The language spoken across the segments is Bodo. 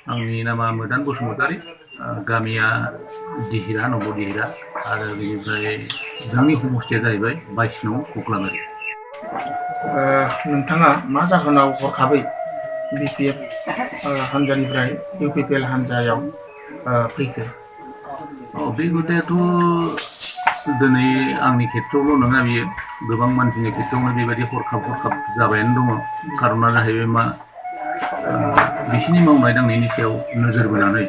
आंनि नामा मोदान बसुमतारी गामिया दिहिरा नम्बर दिहिरा आरो बेनिफ्राय जोंनि हमस्टेया जाहैबाय 22 नं कक्लाबारि। नोंथाङा मा जाहोनाव हरखाबै बिपिएफ हानजानिफ्राय इउपिपिएल हानजायाव फैखो? बे खोथायाथ' दिनै आंनि खेत्रआवल' नङा, बियो गोबां मानसिनि खेत्रआवनो बेबायदि हरखाब जाबायानो दङ। खारना जाहैबाय मा, बिसिनि मावनाय दांनायनि सायाव नोजोर बोनानै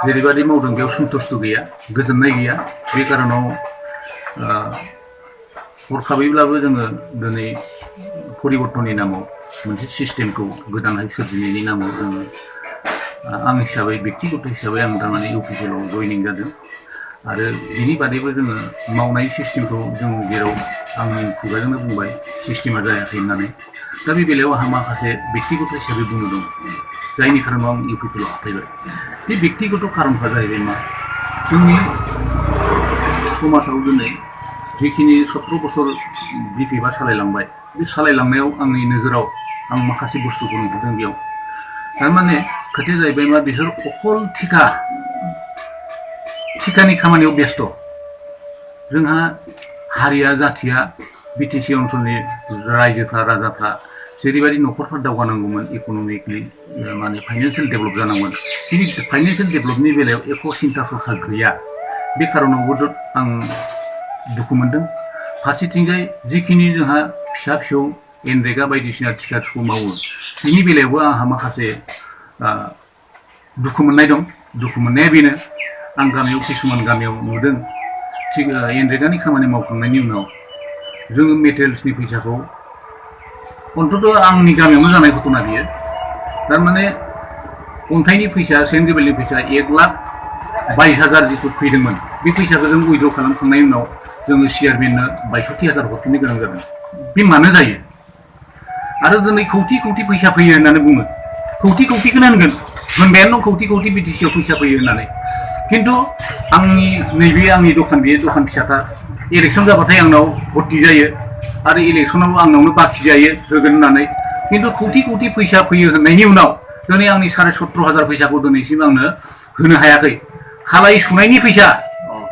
जेरैबायदि मावदों बेयाव सन्तुष्ट गैया, गोजोननाय गैया। बे कारनाव हरखाबैब्लाबो जोङो दिनै परिबर्तननि नामाव मोनसे सिस्टेमखौ गोदानहाय सोरजिनायनि नामाव जोङो आं हिसाबै बेक्तिगत हिसाबै आं थारमाने इउपिपिएलआव जयनिं जादों। आरो बिनि बादैबो जोङो मावनाय सिस्टेमखौ जों जेराव आंनि खुगाजोंनो बुंबाय सिस्टेमा जायाखै होननानै। दा बे बेलायाव आंहा माखासे बेक्तिगत हिसाबै बुंनो दं, जायनि खारनाव आं इउपिपिएलआव हाबफैबाय। बे बेक्तिगत खारनफोरा जाहैबाय मा, जोंनि समाजाव दिनै जिखिनि 17 बोसोर बिपिएफआ सालायलांबाय, बे सालायलांनायाव आंनि नोजोराव आं माखासे बुस्थुखौ नुदों बेयाव। थारमाने खोथाया जाहैबाय मा, बिसोर अकल थिखानि खामानियाव बेस्थ'। जोंहा हारिया जाथिया बिटिसि ओनसोलनि रायजोफ्रा राजाफ्रा जेरैबायदि न'खरफ्रा दावगानांगौमोन, इक'नमिकलि माने फाइनेन्सियेल डेभेलप जानांगौमोन, बिनि फाइनेन्सियेल डेभेलपनि बेलायाव एख' सिन्था सरसा गैया। बे खारनावबो आं दुखु मोनदों। फारसेथिंजाय जिखिनि जोंहा फिसा फिसौ एनरेगा बायदिसिना थिखा थुखु मावो, बिनि बेलायावबो आंहा माखासे दुखु मोननाय दं। दुखु मोननाया बेनो, आं गामियाव किसुमान गामियाव नुदों, थिग एनरेगानि खामानि मावखांनायनि उनाव जोङो मेटेरियेल्सनि फैसाखौ अन्तत' आंनि गामियावनो जानाय घटना बियो। थारमाने अन्थाइनि फैसा, सेन्ट ग्रेभेलनि फैसा 1,22,000 जिथु फैदोंमोन, बे फैसाखौ जों उइद्र' खालामखांनायनि उनाव जोङो चेयारमेननो 62,000 हरफिननो गोनां जादों। बे मानो जायो? आरो दिनै कौटि फैसा फैयो होननानै बुङो। कौटिखौनो होनगोन, मोनबायानो दं कौटि बिटिसिआव फैसा फैयो होननानै। खिन्थु नैबे आंनि दखान, बेयो दखान फिसाथा, इलेक्सन जाबाथाय आंनाव भर्ति जायो आरो इलेक्सनाव आंनावनो बाखि जायो होगोन होननानै। खिन्थु कौटि फैसा फैयो होननायनि उनाव दिनै आंनि 17,500 फैसाखौ दिनैसिम आंनो होनो हायाखै। खालाय सुनायनि फैसा,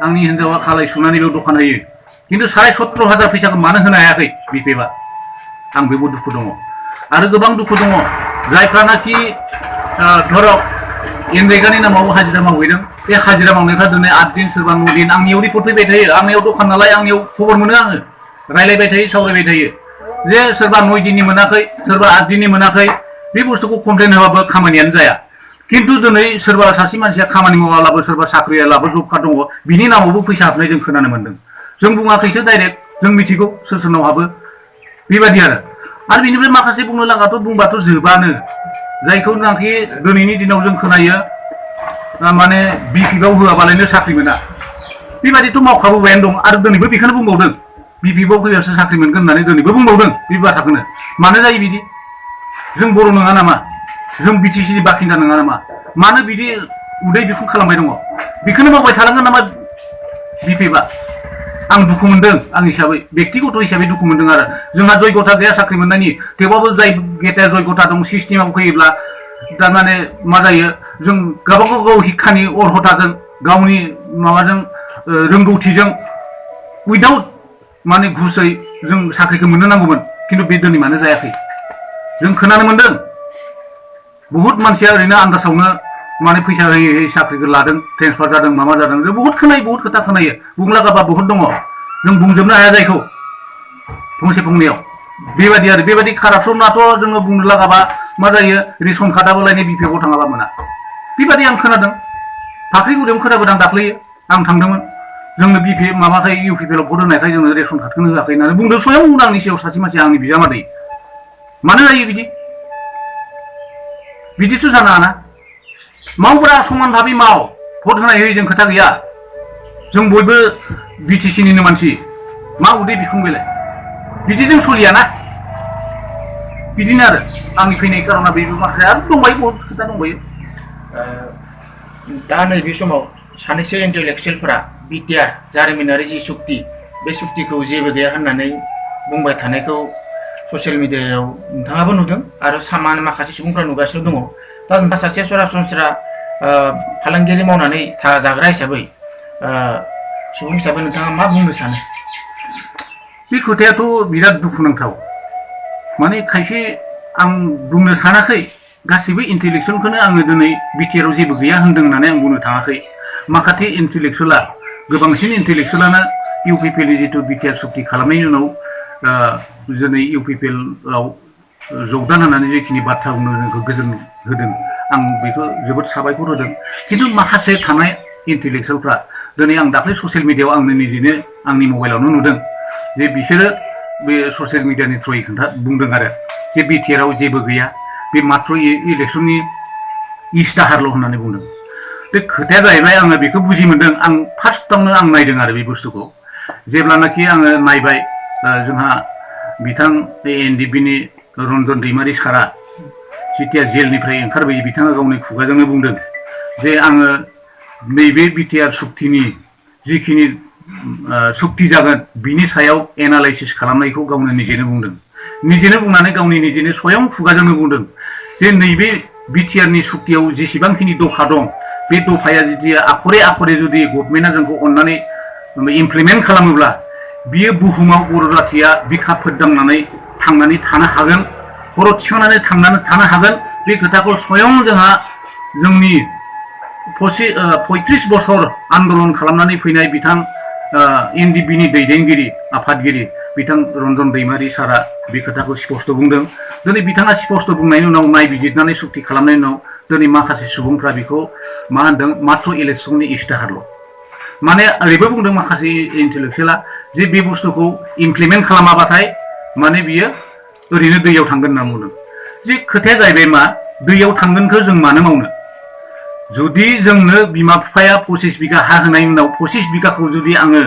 आंनि हिन्जावा खालाय सुनानै बेयाव दखान होयो, खिन्थु 17,500 फैसाखौ मानो होनो हायाखै बिपिएफआ? आं बेबो दुखु दङ। आरो गोबां दुखु दङ जायफ्रानाखि धरक एनरेगानि नामाव हाजिरा मावहैदों, बे हाजिरा मावनायफ्रा दिनै 8 दिन सोरबा 9 दिन आंनियाव रिपर्ट फैबाय थायो। आंनियाव दखान नालाय आंनियाव खबर मोनो, आङो रायलायबाय थायो, सावरायबाय थायो जे सोरबा 9 दिननि मोनाखै, सोरबा 8 दिननि मोनाखै। बे बुस्थुखौ कमप्लेन होबाबो खामानियानो जाया। खिन्थु दिनै सोरबा सासे मानसिया खामानि मावालाबो, सोरबा साख्रियालाबो जब कार्ड दङ, बिनि नामावबो फैसा हाबनाय जों खोनानो मोन्दों। जों बुङाखैसो डाइरेक्ट, जों मिथिगौ सोरनाव हाबो, बेबायदि आरो बेनिफ्राय माखासे बुंनो लागाथ' बुंबाथ' जोबानो। जायखौ नाखि दिनैनि दिनाव जों खोनायो माने बिपिएफआव होआबालायनो साख्रि मोना, बेबायदिथ' मावखाबोबायानो दं। आरो दिनैबो बेखौनो बुंबावदों, बिपिएफआव फैबासो साख्रि मोनगोन होननानै दिनैबो बुंबावदों बे बाथ्राखौनो। मानो जायो बिदि? जों बर' नङा नामा? जों बिटिसिनि बाखिन्दा नङा नामा? मानो बिदि उदै बिखुं खालामबाय दङ? बेखौनो मावबाय थानांगोन नामा बिपिएफआ? आं दुखु मोनदों, आं हिसाबै बेक्तिगत हिसाबै दुखु मोनदों। आरो जोंहा जयगथा गैया साख्रि मोननायनि, थेवबाबो जाय गेटाया जयगथा दं सिस्टेमाव फैयोब्ला थारमाने मा जायो, जों गाव हिक्षानि अर्हताजों, गावनि माबाजों रोंगौथिजों उइदाउट माने घुसै जों साख्रिखौ मोननो नांगौमोन। खिन्थु बे दिनै मानो जायाखै? जों खोनानो मोन्दों बहुत मानसिया ओरैनो आन्दासावनो माने फैसा होयै साख्रिखौ लादों, ट्रेन्सफार जादों, माबा जादों। जों बहुत खोनायो, बहुत खोथा खोनायो, बुंलागाबा बहुत दङ, जों बुंजोबनो हाया जायखौ फंसे फंनैयाव। बेबायदि कारापसनाथ' जोङो बुंनो लागाबा मा जायो, रेसन कार्डआबो लायनो बिपिएफआव थाङाबा मोना। बेबायदि आं खोनादों, फाख्रिगुरियावनो खोनाबोदों। दाख्लै आं थांदोंमोन, जोंनो इउपिपिएलआव भट होनायखाय जोंनो रेसन कार्डखौनो होआखै होननानै बुंदों। स्वयं बुंदों आंनि सायाव सासे मानसिया, आंनि बिजामादै। मानो जायो बिदि? बिदिथ' जानो हाना। मावग्रा समान भाबै माव, भट होनाय होयै जों खोथा गैया। जों बयबो बिटिसिनिनो मानसि, मा उदै बिखुं बेलाय? बिदिजों सोलियाना। बिदिनो आरो आंनि फैनाय खारना बेबो माखासे आरो दंबायो, बहुत खोथा दंबायो। दा नैबे समाव सानैसो इन्टेलेक्सुयेलफोरा बिटिआर जारिमिनारि जि सुक्ति, बे सुक्तिखौ जेबो गैया होननानै बुंबाय थानायखौ ससियेल मिडियायाव नोंथाङाबो नुदों आरो माखासे सुबुंफ्रा नुगासिनो दङ। दा नोंथाङा सासे सरासनस्रा फालांगिरि मावनानै जाग्रा हिसाबै सुबुं हिसाबै नोंथाङा मा बुंनो सानो? बे खोथायाथ' बिराद दुखुनांथाव। माने खायसे आं बुंनो सानाखै गासिबो इन्टेलेक्सुवेलखौनो आङो दिनै बिटिआरआव जेबो गैया होनदों होननानै आं बुंनो थाङाखै। माखासे इन्टेलेक्सुवेला गोबांसिन इन्टेलेक्सुवेलानो इउपिपिएलनि जिथु बिटिआर सुक्ति खालामनायनि उनाव दिनै इउपिपिएलआव जगदान होनानै जेखिनि बाथ्रा बुंनो जोंखौ गोजोन होदों आं बेखौ जोबोद साबायखर होदों। खिन्थु माखासे थानाय इन्टेलेक्सुवेलफ्रा दिनै आं दाख्लै ससियेल मिडियाआव आंनो निजेनो आंनि मबाइलावनो नुदों जे बिसोरो बे ससियेल मिडियानि थ्रुयै बुंदों आरो जे बिटिआरआव जेबो गैया, बे माथ्र इलेक्सननि इस्ताहारल' होननानै बुंदों। बे खोथाया जाहैबाय आङो बेखौ बुजि मोनदों। आं फार्स्टआवनो आं नायदों आरो बे बुस्थुखौ जेब्लानाखि आङो नायबाय जोंहा बिथां एनडिपिनि रन्जन दैमारि सारा जेथिया जेलनिफ्राय ओंखारबोयो बिथाङा गावनि खुगाजोंनो बुंदों जे आङो नैबे बिटिआर सुक्तिनि जिखिनि सुक्ति जागोन बिनि सायाव एनालाइसिस खालामनायखौ गावनो निजेनो बुंदों। निजेनो बुंनानै गावनि निजेनो स्वयं खुगाजोंनो बुंदों जे नैबे बिटिआरनि सुक्तियाव जेसेबांखिनि दफा दं बे दफाया जुदि आखरे आखरे जुदि गभर्नमेन्टआ जोंखौ अननानै इमप्लिमेन्ट खालामोब्ला बियो बुहुमाव बर' जाथिया बिखा फोरदांनानै थांनानै थानो हागोन, खर' थिखांनानै थांनानै थानो हागोन। बे खोथाखौ स्वयं जोंहा जोंनि 35 बोसोर आन्दलन खालामनानै फैनाय बिथां एनडिपिनि दैदेनगिरि आफादगिरि बिथां रन्जन दैमारि सारा बे खोथाखौ स्पष्ट बुंदों। दिनै बिथाङा स्पष्ट बुंनायनि उनाव नायबिजिरनानै सुक्ति खालामनायनि उनाव दिनै माखासे सुबुंफ्रा बेखौ मा होनदों माथ्र इलेक्सननि इस्ताहारल'। माने ओरैबो बुंदों माखासे इन्टेलेक्सुवेला जे बे बुस्थुखौ इमप्लिमेन्ट खालामाबाथाय माने बियो ओरैनो दैयाव थांगोन होनना बुंदों। जे खोथाया जाहैबाय मा दैयाव थांगोनखौ जों मानो मावनो? जुदि जोंनो बिमा बिफाया 25 बिगा हा होनायनि उनाव 25 बिगाखौ जुदि आङो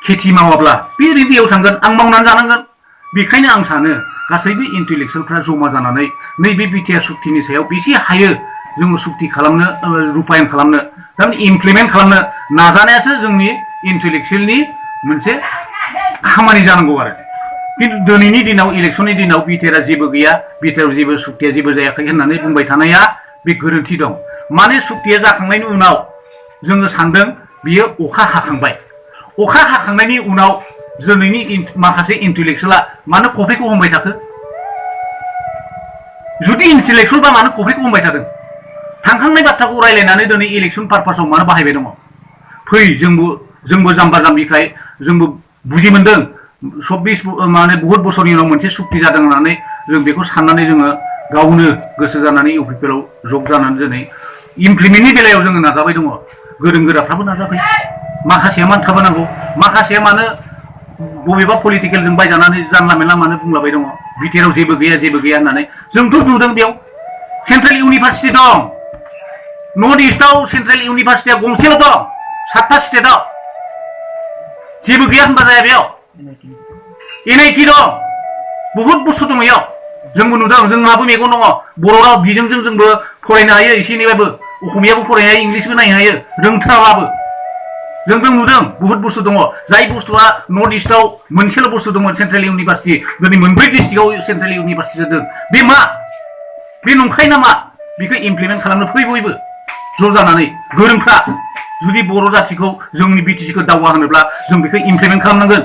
खेथि मावाब्ला बे ओरैनो दैयाव थांगोन, आं मावनानै जानांगोन। बेखायनो आं सानो गासैबो इन्टेलेक्सुवेलफ्रा जमा जानानै नैबे बिटिआर सुक्तिनि सायाव बेसे हायो जोङो सुक्ति खालामनो रुपायन खालामनो थारमाने इमप्लिमेन्ट खालामनो नाजानायासो जोंनि इन्टेलेक्सुवेलनि मोनसे खामानि जानांगौ आरो। खिन्थु दिनैनि दिनाव इलेक्सननि दिनाव बिटिआरआ जेबो गैया, बिटिआरआव जेबो सुक्तिया जेबो जायाखै होननानै बुंबाय थानाया बे गोरोन्थि दं। माने सुक्तिया जाखांनायनि उनाव जोङो सानदों बियो अखा हाखांबाय। अखा हाखांनायनि उनाव दिनैनि माखासे इन्टेलेक्सुवेला मानो कफिखौ हमबाय थाखो? जुदि इन्टेलेक्सुवेलबा मानो कफिखौ हमबाय थादों? थांखांनाय बाथ्राखौ रायलायनानै दिनै इलेक्सन पारपासाव मानो बाहायबाय दङ? फै जोंबो जाम्बा जाम्बिखाय जोंबो बुजि मोनदों 24 माने बहुत बोसोरनि उनाव मोनसे सुक्ति जादों होननानै जों बेखौ साननानै जोङो गावनो गोसो जानानै इउपिपिएलआव जग जानानै दिनै इमप्लिमेन्टनि बेलायाव जोङो नाजाबाय दङ। गोरों गोराफ्राबो नाजाबाय, माखासेया मानो थाबोनांगौ, माखासेया मानो बबेबा पलिटिकेलजों बायजानानै जानला मेनला मानो बुंलाबाय दङ बिटिआरआव जेबो गैया जेबो गैया होननानै। जोंथ' नुदों बेयाव सेन्ट्रेल इउनिभारसिटि दं, नर्थ इस्टआव सेन्ट्रेल इउनिभारसिटिया गंसेल' दं 7था स्टेटआव। जेबो गैया होनबा जाया बेयाव। एनआइटि दं, बहुत बुस्थु दङ बेयाव। जोंबो नुदों, जोंहाबो मेगन दङ। बर' राव बिजोंजों जोंबो फरायनो हायो एसे एनैबाबो, असमियाबो फरायनो हायो, इंलिसबो नायनो हायो रोंथाराबाबो। जोंबो नुदों बहुत बुस्थु दङ। जाय बुस्थुआ नर्थ इस्टआव मोनसेल' बुस्थु दंमोन सेन्ट्रेल इउनिभारसिटि, दिनै मोनब्रै डिस्ट्रिक्टआव सेन्ट्रेल इउनिभारसिटि जादों। बे मा? बे नंखाय नामा? बेखौ इमप्लिमेन्ट खालामनो फै बयबो ज' जानानै गोरोंफ्रा। जुदि बर' जाथिखौ जोंनि बिटिसिखौ दावगा होनोब्ला जों बेखौ इमप्लिमेन्ट खालामनांगोन।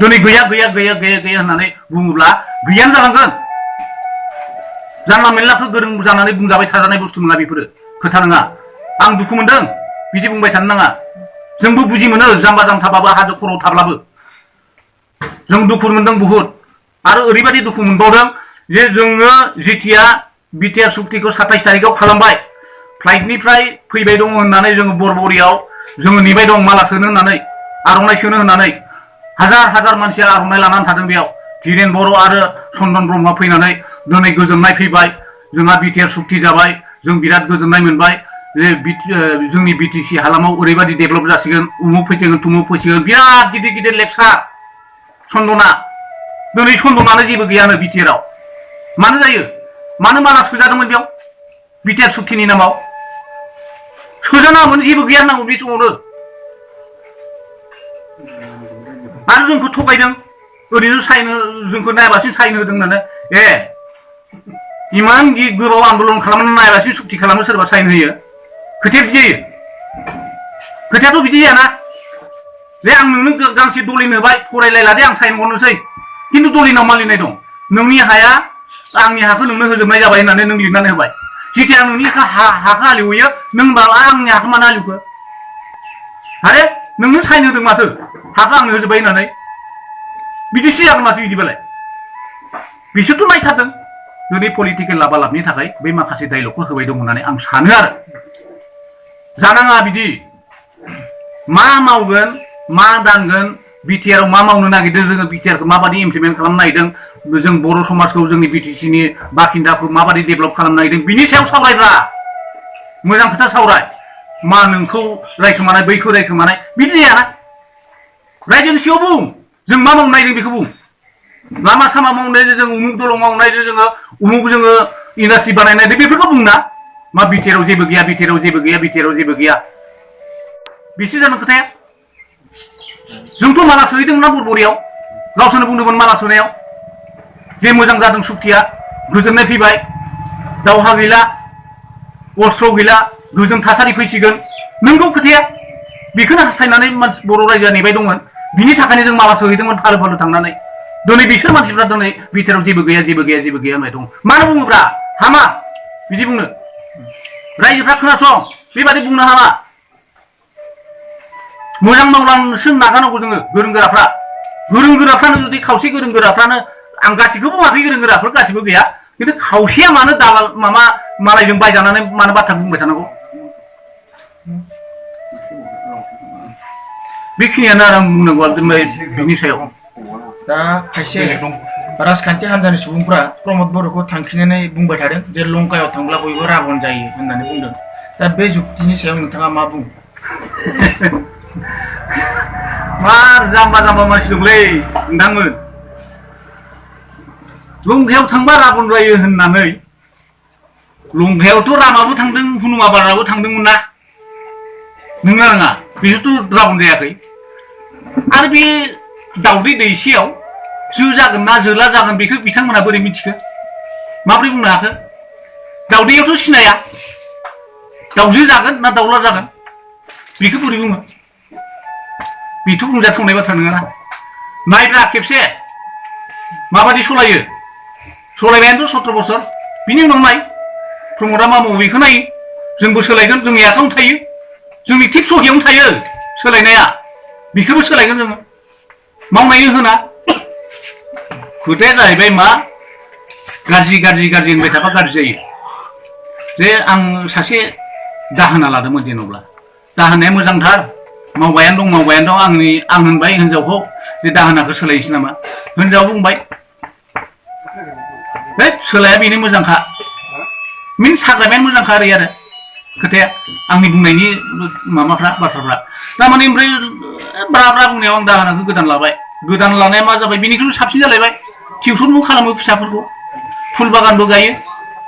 दिनै गैया गैया गैया गैया गैया होननानै बुङोब्ला गैयानो जालांगोन। जानला मेनलाखौ गोरों जानानै बुंजाबाय थाजानाय बुस्थु नङा, बेफोरो खोथा नङा। आं दुखु मोनदों, बिदि बुंबाय थानो नाङा। जोंबो बुजि मोनो जाम्बा जाम्थाबाबो हाजो खर'आव थाब्लाबो जों दुखु मोनदों बुहुद। आरो ओरैबायदि दुखु मोनबावदों जे जोङो जेथिया बिटिआर सुक्तिखौ 27 तारिखआव खालामबाय, फ्लाइटनिफ्राय फैबाय दङ होननानै जोङो बरबरियाव जोङो नेबाय दं माला सोनो होननानै, आर'नाइ सोनो होननानै। हाजार हाजार मानसिया आर'नाइ लानानै थादों बेयाव। धीरेन बर' आरो चन्दन ब्रह्मआ फैनानै दिनै गोजोननाय फैबाय, जोंहा बिटिआर सुक्ति जाबाय, जों बिराद गोजोननाय मोनबाय जे जोंनि बिटिसि हालामाव ओरैबायदि डेभेलप जासिगोन, उमुक फैसिगोन तुमुक फैसिगोन। बिराद गिदिर गिदिर लेक्सार चन्दना। दिनै चन्दनानो जेबो गैयानो बिटिआरआव। मानो जायो? मानो माला सोजादोंमोन बेयाव बिटिआर सुक्तिनि नामाव? सोजानाङामोन, जेबो गैया होननांगौ बे समावनो। आरो जोंखौ थगायदों, ओरैनो साइन जोंखौ नायाबासिनो साइन होदों होननानै। इमान गोबाव आन्दलन खालामनानै नायालासे सुक्ति खालामो सोरबा साइन होयो खोथाया बिदि जायो खोथायाथ' बिदि जायाना जे आं नोंनो गांसे दलिन होबाय फरायलायला दे आं साइन हरनोसै खिन्थु दलिनाव मा लिरनाय दं नोंनि हाया आंनि हाखौ नोंनो होजोबनाय जाबाय होननानै नों लिरनानै होबाय जेथिया आं नोंनि हाखौ हालेवहैयो नों होनबा आंनि हाखौ मानो हालेवखो आरे नोंनो साइन होदों माथो हाखौ आंनो होजोबबाय होननानै बिदिसो जागोन माथो बिदिबालाय बिसोरथ' नायथारदों दिनै पलिटिकेल लाबालाबनि थाखाय बै माखासे डायलगखौ होबाय दं होननानै आं सानो आरो जानाङा बिदि मा मावगोन मा दांगोन बिटिआरआव मा मावनो नागिरदों जोङो बिटिआरखौ माबादि इमप्लिमेन्ट खालामनो नागिरदों जों बर' समाजखौ जोंनि बिटिसिनि बाखिन्दाखौ माबादि डेभेलप खालामनो नागिरदों बिनि सायाव सावरायब्रा मोजां खोथा सावराय मा नोंखौ रायखोमानाय बैखौ रायखोमानाय बिदि जायाना रायजोनि सिङाव बुं जों मा मावनो नागिरदों बेखौ बुं लामा सामा मावनाय जों उमुक दलं मावनाय जोङो उमुक जोङो इन्डास्ट्रि बानायनाय बेफोरखौ बुंना मा बिटिआरआव जेबो गैया बिटिआरआव जेबो गैया बिटिआरआव जेबो गैया बेसो जानो खोथाया जोंथ' माला सोहैदोंमोन ना बरबरियाव गावसोरनो बुंदोंमोन माला सोनायाव जे मोजां जादों सुक्तिया गोजोननाय फैबाय दावहा गैला अस्त्र गैला गोजोन थासारि फैसिगोन नोंगौ खोथाया बेखौनो हास्थायनानै बर' रायजोआ नेबाय दंमोन बिनि थाखायनो जों माला सोहैदोंमोन फालो फालो थांनानै दिनै बिसोर मानसिफ्रा दिनै बिटिआरआव जेबो गैया जेबो गैया जेबो गैया होनबाय दं मानो बुङोब्रा हामा बिदि बुंनो रायजोफ्रा खोनासं बेबादि बुंनो हामा मोजां मावलांनोसो नाजानांगौ जोङो गोरों गोराफ्रानो जुदि खावसे गोरों गोराफ्रानो आं गासैखौबो बुङाखै गोरों गोराफोर गासैबो गैया खिन्थु खावसेया मानो दालाल माबा मालायजों बायजानानै मानो बाथ्रा बुंबाय थानांगौ बेखिनियानो आरो आं बुंनांगौआ बिनि सायाव दा खायसे राजखान्थि हान्जानि सुबुंफ्रा प्रमद बर'खौ थांखिनानै बुंबाय थादों जे लंकायाव थांब्ला बयबो राबन जायो होननानै बुंदों दा बे जुक्तिनि सायाव नोंथाङा मा बुङो मार जाम्बा जाम्बा मानसि दंलै नोंथांमोन लंकायाव थांबा राबन जायो होननानै लंकायावथ' रामाबो थांदों हनुमाबाराबो थांदोंमोन ना नोंना नङा बिसोरथ' राबन जायाखै आरो बे दावदै दैसेयाव जो जागोन ना जोला जागोन बेखौ बिथांमोना बोरै मिथिखो माबोरै बुंनो हाखो दावदैयावथ' सिनाया दावजो जागोन ना दावला जागोन बेखौ बोरै बुङो बेथ' बुंजाथावनाय बाथ्रा नङाना नायब्रा खेबसे माबादि सलायो सलायबायानोथ' 17 बोसोर बिनि उनाव नाय प्रमदआ मा मावो बेखौ नायो जोंबो सोलायगोन जोंनि आखायावनो थायो जोंनि थिक सहियावनो थायो सोलायनाया बेखौबो सोलायगोन जोङो मावनायनो होना खोथाया जाहैबाय मा गाज्रि होनबाय थाबा गाज्रि जायो जे आं सासे दाहोना लादोंमोन जेन'ब्ला दाहोनाया मोजांथार मावबायानो दं आं होनबाय हिनजावखौ जे दाहोनाखौ सोलायनोसै नामा हिनजावा बुंबाय बे सोलाया बेनो मोजांखा मिन्स हाग्रामायानो मोजांखा आरो खोथाया आंनि बुंनायनि माबाफ्रा बाथ्राफ्रा थारमाने ओमफ्राय ब्रा बुंनायाव आं दाहोनाखौ गोदान लाबाय गोदान लानाया मा जाबाय बिनिख्रुइ साबसिन जालायबाय टिउसनबो खालामो फिसाफोरखौ फुल बागानबो गायो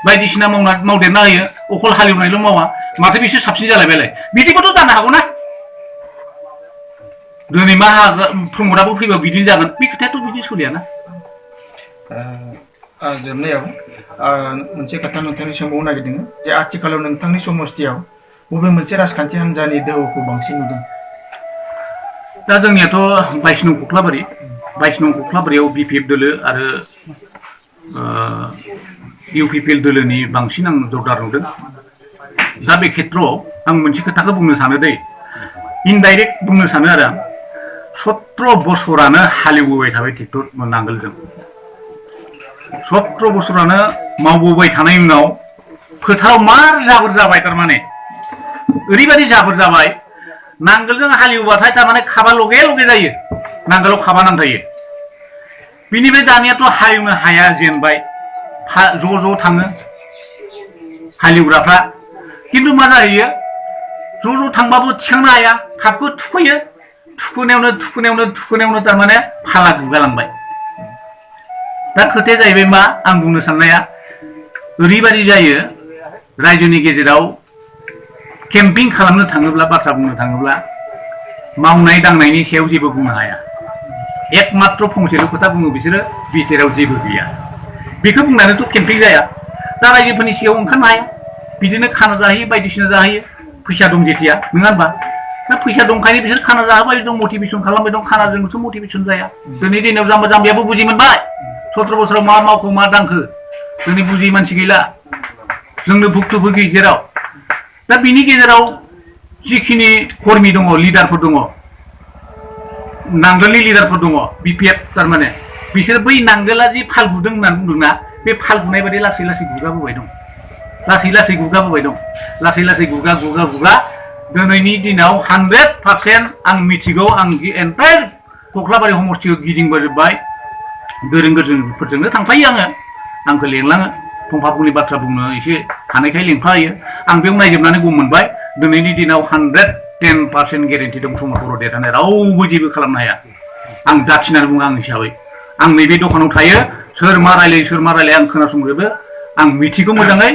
बायदिसिना मावदेरना होयो अकल हालेवनायल' मावा माथो बिसोर साबसिन जालायबायलाय बिदिबोथ' जानो हागौ ना दिनै मा प्रमदाबो फैबा बिदिनो जागोन बे खोथायाथ' बिदि सोलियाना जोबनायाव मोनसे खोथा नोंथांनि सोंबावनो नागिरदों जे आथिखालाव नोंथांनि समस्थियाव बबे मोनसे राजखान्थि हान्जानि दोहौखौ बांसिन नुदों दा जोंनियाथ' 22 नं कख्लाबारियाव बिपिएफ दोलो आरो इउपिपिएल दोलोनि बांसिन आं जरदार नुदों दा बे खेत्रआव आं मोनसे खोथाखौ बुंनो सानो दै इनडाइरेक्ट बुंनो सानो आरो आं 17 बोसोरानो हालेवबोबाय थाबाय ट्रेक्टर नांगोलजों 17 बोसोरानो मावबोबाय थानायनि उनाव फोथाराव मार जाबोर जाबाय थारमाने ओरैबायदि जाबोर जाबाय नांगोलजों हालेवबाथाय थारमाने खाबा लगे जायो नांगोलाव खाबा नांथायो बिनिफ्राय दानियाथ' हालेवनो हाया जेनबाय ज' थाङो हालेवग्राफ्रा खिन्थु मा जाहैयो ज' थांबाबो थिखांनो हाया खापखौ थुखैयो थुखोनायावनो थारमाने फाला गुगालांबाय दा खोथाया जाहैबाय मा आं बुंनो साननाया ओरैबायदि जायो रायजोनि गेजेराव केम्पिं खालामनो थाङोब्ला बाथ्रा बुंनो थाङोब्ला मावनाय दांनायनि सायाव जेबो बुंनो हाया एकमात्र फंसेल' खोथा बुङो बिसोरो बिटिआरआव जेबो गैया बेखौ बुंनानैथ' केम्पिं जाया दा रायजोफोरनि सिगाङाव ओंखारनो हाया बिदिनो खाना जाहैयो बायदिसिना जाहैयो फैसा दं जेथिया नङा होनबा दा फैसा दंखायनो बिसोर खाना जाहोबाय दं मटिभेसन खालामबाय दं खानाजोंथ' मटिभेसन जाया दिनै दिनाव जाम्बा जाम्बियाबो बुजि मोनबाय 17 बोसोराव मा मावखो मा दांखो जोंनि बुजियै मानसि गैला जोंनो भुक्तभोगि जेराव दा बिनि गेजेराव जिखिनि कर्मि दङ लिडारफोर दङ नांगोलनि लिडारफोर दङ बिपिएफ थारमाने बिसोर बै नांगोला जि फाल बुदों होननानै बुंदोंना बे फाल बुनाय बायदि लासै लासै गुगाबोबाय दं लासै लासै गुगा दिनैनि दिनाव 100% आं मिथिगौ आं एन्टायर कख्लाबारि समस्थियाव गिदिंबोजोब्बाय गोरों गोरोंफोरजोंनो थांफायो आंखौ लेंलाङो फंफाफुंनि बाथ्रा बुंनो एसे हानायखाय लेंफायो आं बेयाव नायजोबनानै गम मोनबाय दिनैनि दिनाव 110% गेरेन्टि दं प्रमद बर' देरहानाय रावबो जेबो खालामनो हाया आं दाथिनानै बुङो आं हिसाबै आं नैबे दखानाव थायो सोर मा रायलायो आं खोनासंजोबो आं मिथिगौ मोजाङै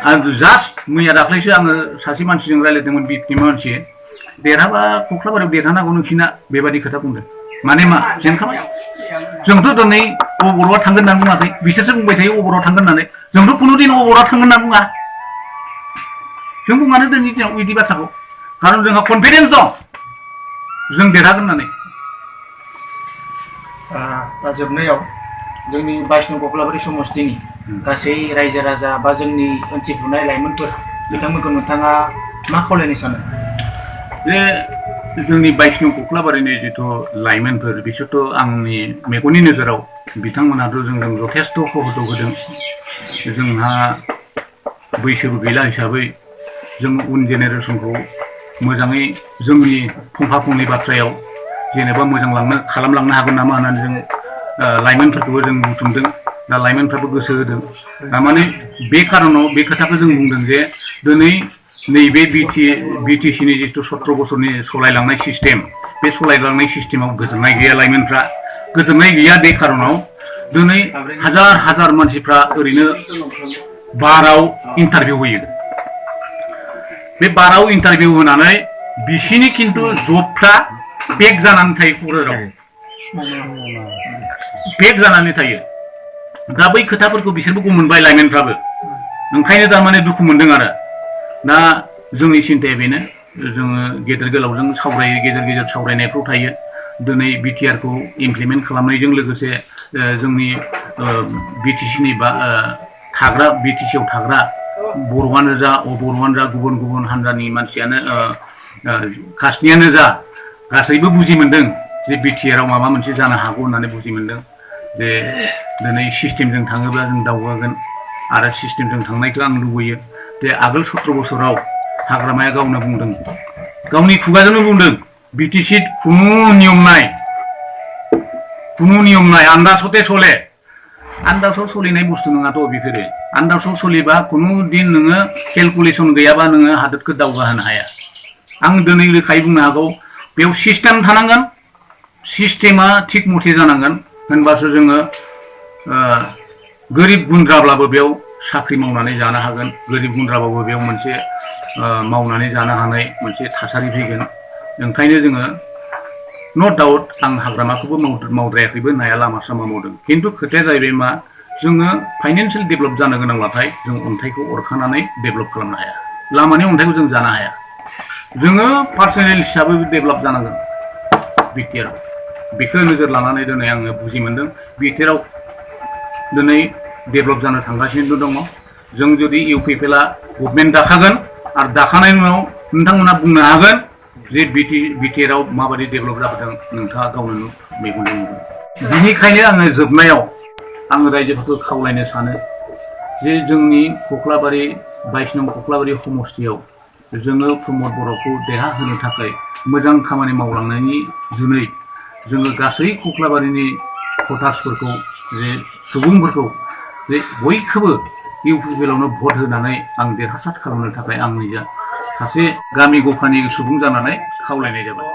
आं जास्ट मैया दाख्लैसो आङो सासे मानसिजों रायलायदोंमोन बिपिनि मानसि देरहाबा कख्लाबारियाव देरहानांगौ नोंसिना बेबादि खोथा बुंदों माने मा जेनखाबाय जोंथ' दिनै अबर'आ थांगोन होननानै बुङाखै बिसोरसो बुंबाय थायो अबर'आ थांगोन होननानै जोंथ' खुनु दिन अबर'आ थांगोन होनना बुङा जों बुङानो दिनैनि दिनाव बिदि बाथ्राखौ खारन जोंहा कनफिडेन्स दं जों देरहागोन होननानै दा जोबनायाव जोंनि 22 नं कख्लाबारि समस्थिनि गासै रायजो राजा बा जोंनि ओनसोलफुनाय लाइमोनफोर बिथांमोनखौ नोंथाङा मा खावलायनो सानो जे जोंनि 22 नं कख्लाबारिनि जिथु लाइमोनफोर बिसोरथ' आंनि मेगननि नोजोराव बिथांमोनाथ' जोंजों जथेस्थ' सहयोग होदों जोंहा बैसोबो गैला हिसाबै जों उन जेनेरेसनखौ मोजाङै जोंनि फंफा-फंनै बाथ्रायाव जेनेबा मोजां खालामलांनो हागोन नामा होननानै जों लाइमोनफोरखौबो जों बुथुमदों दा लाइमोनफ्राबो गोसो होदों थारमाने बे खारनाव बे खोथाखौ जों बुंदों जे दिनै नैबे बिटिसिनि जिथु 17 बोसोरनि सलायलांनाय सिस्टेम बे सलायलांनाय सिस्टेमाव गोजोननाय गैया लाइमोनफ्रा गोजोननाय गैया बे खारनाव दिनै हाजार मानसिफ्रा ओरैनो बाराव इन्टारभिउ होयो बे बाराव इन्टारभिउ होनानै बिसिनि खिन्थु जबफ्रा पेक जानानै थायो क'क्राझाराव पेक जानानै थायो दा बै खोथाफोरखौ बिसोरबो गम मोनबाय लाइमोनफ्राबो ओंखायनो थारमाने दुखु मोनदों आरो दा जोंनि सिन्ताया बेनो जोङो गेदेर गोलावजों सावरायो गेजेर सावरायनायफ्राव थायो दिनै बिटिआरखौ इमप्लिमेन्ट खालामनायजों लोगोसे जोंनि बिटिसिनि बा थाग्रा बिटिसिआव थाग्रा बर'आनो जा अबर'आनो जा गुबुन गुबुन हान्जानि मानसियानो कास्टनियानो जा गासैबो बुजि मोनदों जे बिटिआराव माबा मोनसे जानो हागौ होननानै बुजि मोनदों जे दिनै सिस्टेमजों थाङोब्ला जों दावगागोन आरो सिस्टेमजों थांनायखौ आं लुबैयो जे आगोल 17 बोसोराव हाग्रामाया गावनो बुंदों गावनि खुगाजोंनो बुंदों बिटिसि खुनु नियम नाय आन्दाजते सले आन्दाजाव सोलिनाय बुस्थु नङाथ' बेफोरो आन्दाजाव सोलिबा खुनु दिन नोङो केलकुलेसन गैयाबा नोङो हादोरखौ दावगाहोनो हाया आं दिनै रोखायै बुंनो हागौ बेयाव सिस्टेम थानांगोन सिस्टेमा थिग मथे जानांगोन होनबासो जोङो गोरिब गुन्द्राब्लाबो बेयाव साख्रि मावनानै जानो हागोन गोरिब गुन्द्राबाबो बेयाव मोनसे मावनानै जानो हानाय मोनसे थासारि फैगोन ओंखायनो जोङो नो डाउट आं हाग्रामाखौबो मावद्रायाखैबो नाया लामा सामा मावदों खिन्थु खोथाया जाहैबाय मा जोङो फाइनान्सियेल डेभेलप जानो गोनांब्लाथाय जों अन्थाइखौ अरखानानै डेभेलप खालामनो हाया लामानि अन्थाइखौ जों जानो हाया जोङो पार्सनेल हिसाबै डेभेलप जानांगोन बिटिआराव बेखौ नोजोर लानानै दिनै आङो बुजि मोनदों बिटिआराव दिनै डेभेलप जानो थांगासिनो दङ जों जुदि इउपिपिएलआ गभर्नमेन्ट दाखागोन आरो दाखानायनि उनाव नोंथांमोना बुंनो हागोन जे बिटिआराव माबायदि डेभेलप जाबोदों नोंथाङा गावनो मेगनजों नुदों बिनिखायनो आङो जोबनायाव आङो रायजोफोरखौ खावलायनो सानो जे जोंनि कख्लाबारि 22 नं कख्लाबारि समस्थियाव जोङो प्रमद बर'खौ देरहाहोनो थाखाय मोजां खामानि मावलांनायनि जुनै जोङो गासै कख्लाबारिनि भटार्सफोरखौ जे सुबुंफोरखौ जे बयखौबो इउपिपिएलआवनो भट होनानै आं देरहासार खालामनो थाखाय आंनि सासे गामि गफानि सुबुं जानानै खावलायनाय जाबाय।